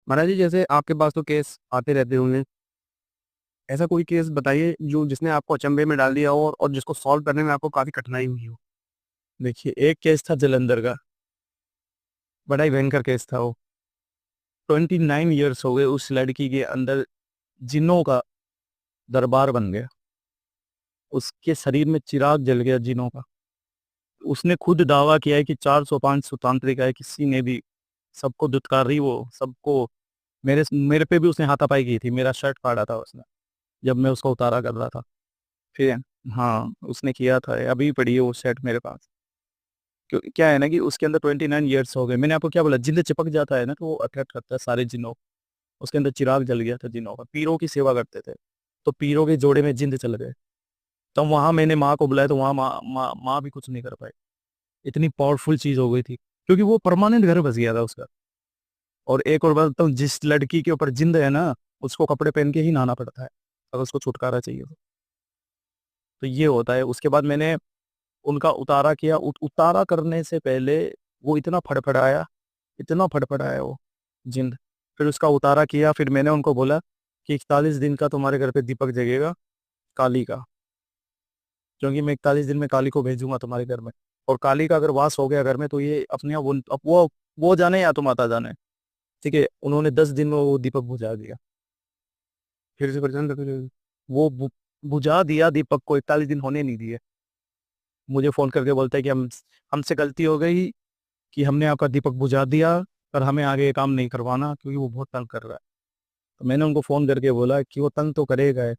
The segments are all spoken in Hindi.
महाराज जी, जैसे आपके पास तो केस आते रहते होंगे। ऐसा कोई केस बताइए जो जिसने आपको अचंभे में डाल दिया हो और जिसको सॉल्व करने में आपको काफी कठिनाई हुई हो। देखिए, एक केस था जलंधर का। बड़ा ही भयंकर केस था वो। 29 ईयर्स हो गए उस लड़की के अंदर। जिन्नों का दरबार बन गया। उसके शरीर में चिराग जल गया जिन्नों का। उसने खुद दावा किया है कि 405 तांत्रिक है, किसी ने भी सबको दुत्कारी, वो सबको। मेरे मेरे पे भी उसने हाथापाई की थी, मेरा शर्ट फाड़ा था उसने जब मैं उसको उतारा कर रहा था। फिर हाँ, उसने किया था, अभी पड़ी है वो शर्ट मेरे पास। क्या है ना कि उसके अंदर 29 ईयर्स हो गए। मैंने आपको क्या बोला, जिंद चिपक जाता है ना तो वो अट्रैक्ट करता है सारे जिनों। उसके अंदर चिराग जल गया था जिनों का, पीरों की सेवा करते थे। तो पीरों के जोड़े में जिंद चल गए। तब वहां मैंने माँ को बुलाया तो वहां माँ भी कुछ नहीं कर पाई। इतनी पावरफुल चीज हो गई थी, क्योंकि वो परमानेंट घर बस गया था उसका। और एक और बात बताऊं, जिस लड़की के ऊपर जिंद है ना, उसको कपड़े पहन के ही नहाना पड़ता है अगर उसको छुटकारा चाहिए तो ये होता है। उसके बाद मैंने उनका उतारा किया। उतारा करने से पहले वो इतना फड़फड़ाया वो जिंद। फिर उसका उतारा किया, फिर मैंने उनको बोला कि 41 दिन का तुम्हारे घर पे दीपक जगेगा, काली का। क्योंकि मैं 41 दिन में काली को भेजूंगा तुम्हारे घर में। और काली का अगर वास हो गया घर में तो ये अपने आप अब वो जाने या तुम आता जाने। ठीक है, उन्होंने 10 दिन में वो दीपक बुझा दिया। फिर से परेशान करते रहे। वो बुझा दिया दीपक को, 41 दिन होने नहीं दिए। मुझे फोन करके बोलता है कि हमसे गलती हो गई कि हमने आपका दीपक बुझा दिया, पर हमें आगे ये काम नहीं करवाना क्योंकि वो बहुत तंग कर रहा है। तो मैंने उनको फोन करके बोला कि वो तंग तो करेगा है,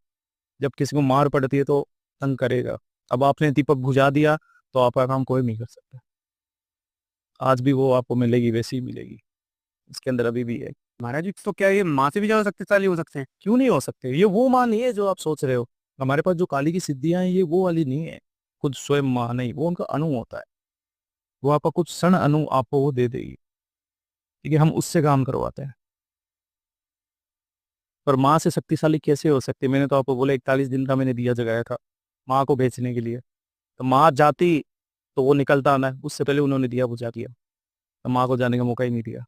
जब किसी को मार पड़ती है तो तंग करेगा। अब आपने दीपक बुझा दिया तो आपका काम कोई नहीं कर सकता। आज भी वो आपको मिलेगी, वैसी ही मिलेगी। इसके अंदर अभी भी है। महाराज जी, तो क्या ये माँ से भी ज्यादा शक्तिशाली हो सकते हैं? क्यों नहीं हो सकते? ये वो माँ नहीं है जो आप सोच रहे हो। हमारे पास जो काली की सिद्धियां हैं ये वो वाली नहीं है। खुद स्वयं माँ नहीं, वो उनका अणु होता है। वो आपका कुछ क्षण अणु आपको वो दे देगी। ठीक है, हम उससे काम करवाते हैं। पर माँ से शक्तिशाली कैसे हो सकती है? मैंने तो आपको बोला 41 दिन का मैंने दिया जगाया था माँ को बेचने के लिए। तो माँ जाती तो वो निकलता ना, उससे पहले उन्होंने दिया बुझा दिया। तो माँ को जाने का मौका ही नहीं दिया।